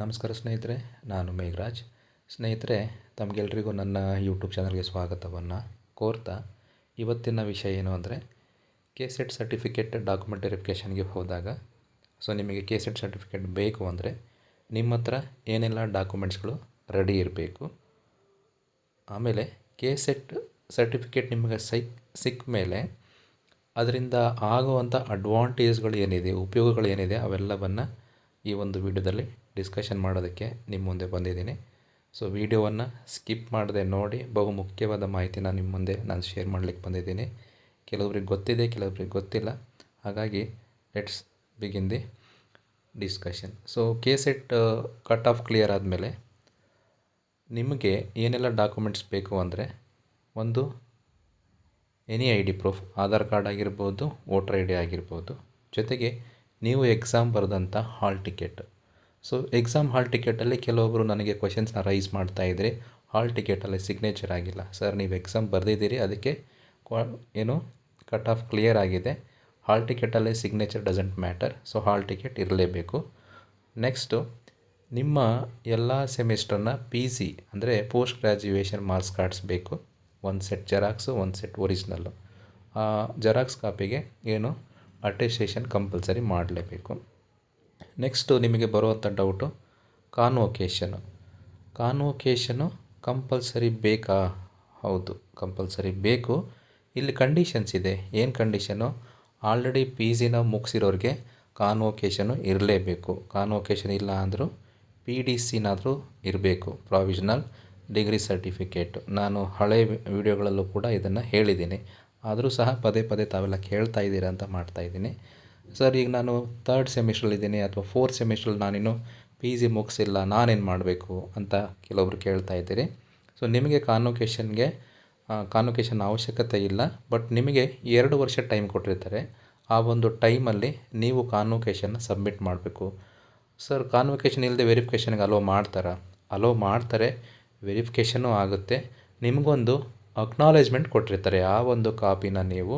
ನಮಸ್ಕಾರ ಸ್ನೇಹಿತರೆ, ನಾನು ಮೇಘರಾಜ್. ಸ್ನೇಹಿತರೆ, ತಮಗೆಲ್ರಿಗೂ ನನ್ನ ಯೂಟ್ಯೂಬ್ ಚಾನಲ್ಗೆ ಸ್ವಾಗತವನ್ನು ಕೋರ್ತಾ, ಇವತ್ತಿನ ವಿಷಯ ಏನು ಅಂದರೆ ಕೆಸೆಟ್ ಸರ್ಟಿಫಿಕೇಟ್ ಡಾಕ್ಯುಮೆಂಟ್ ವೆರಿಫಿಕೇಷನ್ಗೆ ಹೋದಾಗ ನಿಮಗೆ ಕೆಸೆಟ್ ಸರ್ಟಿಫಿಕೇಟ್ ಬೇಕು ಅಂದರೆ ನಿಮ್ಮ ಹತ್ರ ಏನೆಲ್ಲ ಡಾಕ್ಯುಮೆಂಟ್ಸ್ಗಳು ರೆಡಿ ಇರಬೇಕು. ಆಮೇಲೆ ಕೆಸೆಟ್ ಸರ್ಟಿಫಿಕೇಟ್ ನಿಮಗೆ ಸಿಕ್ಕ ಮೇಲೆ ಅದರಿಂದ ಆಗುವಂಥ ಅಡ್ವಾಂಟೇಜ್ಗಳು ಏನಿದೆ, ಉಪಯೋಗಗಳು ಏನಿದೆ ಅವೆಲ್ಲವನ್ನು ಈ ಒಂದು ವಿಡಿಯೋದಲ್ಲಿ ಡಿಸ್ಕಷನ್ ಮಾಡೋದಕ್ಕೆ ನಿಮ್ಮ ಮುಂದೆ ಬಂದಿದ್ದೀನಿ. ವಿಡಿಯೋವನ್ನು ಸ್ಕಿಪ್ ಮಾಡದೆ ನೋಡಿ, ಬಹು ಮುಖ್ಯವಾದ ಮಾಹಿತಿನ ನಿಮ್ಮ ಮುಂದೆ ನಾನು ಶೇರ್ ಮಾಡಲಿಕ್ಕೆ ಬಂದಿದ್ದೀನಿ. ಕೆಲವರಿಗೆ ಗೊತ್ತಿದೆ, ಕೆಲವರಿಗೆ ಗೊತ್ತಿಲ್ಲ. ಹಾಗಾಗಿ let's begin the discussion. KSET cut off clear ಆದಮೇಲೆ ನಿಮಗೆ ಏನೆಲ್ಲ ಡಾಕ್ಯುಮೆಂಟ್ಸ್ ಬೇಕು ಅಂದರೆ, ಒಂದು any I D proof, Aadhaar card ಆಗಿರ್ಬೋದು, ವೋಟರ್ ಐ ಡಿ ಆಗಿರ್ಬೋದು, ಜೊತೆಗೆ ನೀವು ಎಕ್ಸಾಮ್ ಬರೆದಂಥ ಹಾಲ್ ಟಿಕೆಟ್. ಎಕ್ಸಾಮ್ ಹಾಲ್ ಟಿಕೆಟಲ್ಲಿ ಕೆಲವೊಬ್ಬರು ನನಗೆ ಕ್ವೆಶನ್ಸ್ನ ರೈಸ್ ಮಾಡ್ತಾಯಿದ್ರಿ, ಹಾಲ್ ಟಿಕೆಟಲ್ಲಿ ಸಿಗ್ನೇಚರ್ ಆಗಿಲ್ಲ. ಸರ್, ನೀವು ಎಕ್ಸಾಮ್ ಬರೆದಿದ್ದೀರಿ, ಅದಕ್ಕೆ ಏನು ಕಟ್ ಆಫ್ ಕ್ಲಿಯರ್ ಆಗಿದೆ, ಹಾಲ್ ಟಿಕೆಟಲ್ಲಿ signature doesn't matter. Hall ticket ಇರಲೇಬೇಕು. ನೆಕ್ಸ್ಟು, ನಿಮ್ಮ ಎಲ್ಲ ಸೆಮಿಸ್ಟರ್ನ PG ಅಂದರೆ ಪೋಸ್ಟ್ ಗ್ರ್ಯಾಜುಯೇಷನ್ ಮಾರ್ಕ್ಸ್ ಕಾರ್ಡ್ಸ್ ಬೇಕು. ಒಂದು ಸೆಟ್ ಜೆರಾಕ್ಸು, ಒಂದು ಸೆಟ್ ಒರಿಜಿನಲ್ಲು. ಜೆರಾಕ್ಸ್ ಕಾಪಿಗೆ ಏನು ಅಟೆಸ್ಟೇಷನ್ ಕಂಪಲ್ಸರಿ ಮಾಡಲೇಬೇಕು. ನೆಕ್ಸ್ಟು, ನಿಮಗೆ ಬರುವಂಥ ಡೌಟು ಕಾನ್ವೊಕೇಷನು ಕಂಪಲ್ಸರಿ ಬೇಕಾ? ಹೌದು, ಕಂಪಲ್ಸರಿ ಬೇಕು. ಇಲ್ಲಿ ಕಂಡೀಷನ್ಸ್ ಇದೆ. ಏನು ಕಂಡೀಷನು? ಆಲ್ರೆಡಿ PGನ ಮುಗಿಸಿರೋರಿಗೆ ಕಾನ್ವೊಕೇಷನು ಇರಲೇಬೇಕು. ಕಾನ್ವೊಕೇಷನ್ ಇಲ್ಲ ಅಂದರೂ PDCನಾದರೂ ಇರಬೇಕು, ಪ್ರಾವಿಷನಲ್ ಡಿಗ್ರಿ ಸರ್ಟಿಫಿಕೇಟು. ನಾನು ಹಳೆ ವಿಡಿಯೋಗಳಲ್ಲೂ ಕೂಡ ಇದನ್ನು ಹೇಳಿದ್ದೀನಿ. ಆದರೂ ಸಹ ಪದೇ ಪದೇ ತಾವೆಲ್ಲ ಕೇಳ್ತಾ ಇದ್ದೀರಾ ಅಂತ ಮಾಡ್ತಾಯಿದ್ದೀನಿ. ಸರ್, ಈಗ ನಾನು 3rd ಸೆಮಿಸ್ಟ್ರಲ್ಲಿದ್ದೀನಿ ಅಥವಾ 4th ಸೆಮಿಸ್ಟ್ರಲ್ಲಿ ನಾನಿನ್ನು PG ಮುಗಿಸಿಲ್ಲ, ನಾನೇನು ಮಾಡಬೇಕು ಅಂತ ಕೆಲವೊಬ್ರು ಕೇಳ್ತಾ ಇದ್ದೀರಿ. ನಿಮಗೆ ಕಾನ್ವೊಕೇಷನ್ ಅವಶ್ಯಕತೆ ಇಲ್ಲ. ಬಟ್ ನಿಮಗೆ 2 ವರ್ಷ ಟೈಮ್ ಕೊಟ್ಟಿರ್ತಾರೆ. ಆ ಒಂದು ಟೈಮಲ್ಲಿ ನೀವು ಕಾನ್ವೊಕೇಷನ್ನ ಸಬ್ಮಿಟ್ ಮಾಡಬೇಕು. ಸರ್, ಕಾನ್ವೊಕೇಷನ್ ಇಲ್ಲದೆ ವೆರಿಫಿಕೇಷನ್ಗೆ ಅಲೋ ಮಾಡ್ತಾರಾ? ಅಲೋ ಮಾಡ್ತಾರೆ, ವೆರಿಫಿಕೇಷನ್ನೂ ಆಗುತ್ತೆ. ನಿಮಗೊಂದು ಅಕ್ನಾಲೇಜ್ಮೆಂಟ್ ಕೊಟ್ಟಿರ್ತಾರೆ. ಆ ಒಂದು ಕಾಪಿನ ನೀವು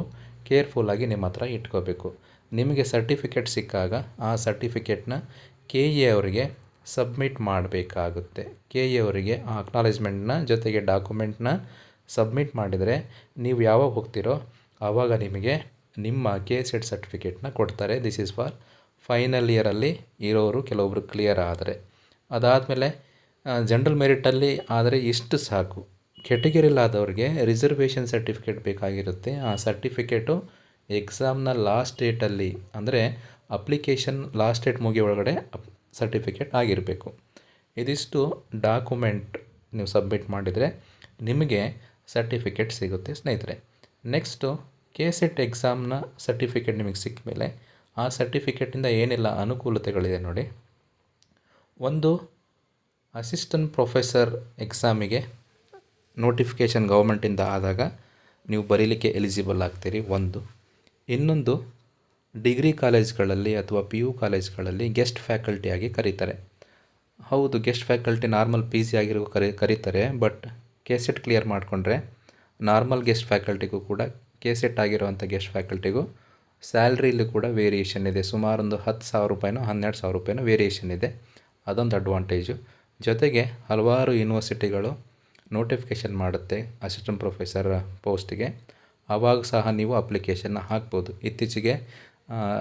ಕೇರ್ಫುಲ್ಲಾಗಿ ನಿಮ್ಮ ಹತ್ರ ಇಟ್ಕೋಬೇಕು. ನಿಮಗೆ ಸರ್ಟಿಫಿಕೇಟ್ ಸಿಕ್ಕಾಗ ಆ ಸರ್ಟಿಫಿಕೇಟ್ನ KA ಅವರಿಗೆ ಸಬ್ಮಿಟ್ ಮಾಡಬೇಕಾಗುತ್ತೆ. KA ಅವರಿಗೆ ಆ ಅಕ್ನಾಲೇಜ್ಮೆಂಟ್ನ ಜೊತೆಗೆ ಡಾಕ್ಯುಮೆಂಟ್ನ ಸಬ್ಮಿಟ್ ಮಾಡಿದರೆ ನೀವು ಯಾವಾಗ ಹೋಗ್ತಿರೋ ಆವಾಗ ನಿಮಗೆ ನಿಮ್ಮ ಕೆಸೆಟ್ ಸರ್ಟಿಫಿಕೇಟ್ನ ಕೊಡ್ತಾರೆ. ದಿಸ್ ಈಸ್ ಫಾರ್ ಫೈನಲ್ ಇಯರಲ್ಲಿ ಇರೋರು, ಕೆಲವೊಬ್ರು ಕ್ಲಿಯರ್ ಆದರೆ. ಅದಾದಮೇಲೆ ಜನರಲ್ ಮೆರಿಟಲ್ಲಿ ಆದರೆ ಇಷ್ಟು ಸಾಕು. ಕೆಟಗರಿಲಾದವ್ರಿಗೆ ರಿಸರ್ವೇಷನ್ ಸರ್ಟಿಫಿಕೇಟ್ ಬೇಕಾಗಿರುತ್ತೆ. ಆ ಸರ್ಟಿಫಿಕೇಟು ಎಕ್ಸಾಮ್ನ ಲಾಸ್ಟ್ ಡೇಟಲ್ಲಿ, ಅಂದರೆ ಅಪ್ಲಿಕೇಶನ್ ಲಾಸ್ಟ್ ಡೇಟ್ ಮುಗಿಯೋ ಒಳಗಡೆ ಸರ್ಟಿಫಿಕೇಟ್ ಆಗಿರಬೇಕು. ಇದಿಷ್ಟು ಡಾಕ್ಯುಮೆಂಟ್ ನೀವು ಸಬ್ಮಿಟ್ ಮಾಡಿದರೆ ನಿಮಗೆ ಸರ್ಟಿಫಿಕೇಟ್ ಸಿಗುತ್ತೆ ಸ್ನೇಹಿತರೆ. ನೆಕ್ಸ್ಟು, ಕೆಸೆಟ್ ಎಕ್ಸಾಮ್ನ ಸರ್ಟಿಫಿಕೇಟ್ ನಿಮಗೆ ಸಿಕ್ಕ ಮೇಲೆ ಆ ಸರ್ಟಿಫಿಕೇಟಿಂದ ಏನೆಲ್ಲ ಅನುಕೂಲತೆಗಳಿದೆ ನೋಡಿ. ಒಂದು, ಅಸಿಸ್ಟೆಂಟ್ ಪ್ರೊಫೆಸರ್ ಎಕ್ಸಾಮಿಗೆ ನೋಟಿಫಿಕೇಷನ್ ಗೌರ್ಮೆಂಟಿಂದ ಆದಾಗ ನೀವು ಬರೀಲಿಕ್ಕೆ ಎಲಿಜಿಬಲ್ ಆಗ್ತೀರಿ. ಒಂದು. ಇನ್ನೊಂದು, ಡಿಗ್ರಿ ಕಾಲೇಜ್ಗಳಲ್ಲಿ ಅಥವಾ PU ಕಾಲೇಜ್ಗಳಲ್ಲಿ ಗೆಸ್ಟ್ ಫ್ಯಾಕಲ್ಟಿಯಾಗಿ ಕರೀತಾರೆ. ಹೌದು, ಗೆಸ್ಟ್ ಫ್ಯಾಕಲ್ಟಿ ನಾರ್ಮಲ್ PG ಆಗಿರೋ ಕರೀತಾರೆ. ಬಟ್ ಕೆಸೆಟ್ ಕ್ಲಿಯರ್ ಮಾಡಿಕೊಂಡ್ರೆ ನಾರ್ಮಲ್ ಗೆಸ್ಟ್ ಫ್ಯಾಕಲ್ಟಿಗೂ ಕೂಡ, ಕೆಸೆಟ್ ಆಗಿರುವಂಥ ಗೆಸ್ಟ್ ಫ್ಯಾಕಲ್ಟಿಗೂ ಸ್ಯಾಲ್ರಿಲಿ ಕೂಡ ವೇರಿಯೇಷನ್ ಇದೆ. ಸುಮಾರು ಒಂದು 10,000 ರೂಪಾಯಿನೋ 12,000 ರೂಪಾಯಿನೋ ವೇರಿಯೇಷನ್ ಇದೆ. ಅದೊಂದು ಅಡ್ವಾಂಟೇಜು. ಜೊತೆಗೆ ಹಲವಾರು ಯೂನಿವರ್ಸಿಟಿಗಳು ನೋಟಿಫಿಕೇಷನ್ ಮಾಡುತ್ತೆ ಅಸಿಸ್ಟೆಂಟ್ ಪ್ರೊಫೆಸರ್ ಪೋಸ್ಟಿಗೆ. ಆವಾಗ ಸಹ ನೀವು ಅಪ್ಲಿಕೇಶನ್ನ ಹಾಕ್ಬೋದು. ಇತ್ತೀಚೆಗೆ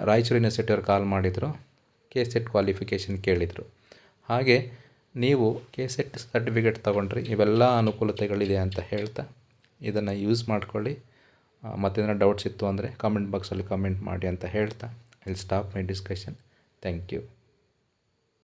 ರಾಯಚೂರು ಯೂನಿವರ್ಸಿಟಿಯವ್ರು ಕಾಲ್ ಮಾಡಿದರು, ಕೆಸೆಟ್ ಕ್ವಾಲಿಫಿಕೇಷನ್ ಕೇಳಿದರು. ಹಾಗೆ ನೀವು ಕೆಸೆಟ್ ಸರ್ಟಿಫಿಕೇಟ್ ತೊಗೊಂಡ್ರೆ ಇವೆಲ್ಲ ಅನುಕೂಲತೆಗಳಿದೆ ಅಂತ ಹೇಳ್ತಾ ಇದನ್ನು ಯೂಸ್ ಮಾಡ್ಕೊಳ್ಳಿ. ಮತ್ತೇನಾರ ಡೌಟ್ಸ್ ಇತ್ತು ಅಂದರೆ ಕಾಮೆಂಟ್ ಬಾಕ್ಸಲ್ಲಿ ಕಮೆಂಟ್ ಮಾಡಿ ಅಂತ ಹೇಳ್ತಾ I will stop my discussion. Thank you.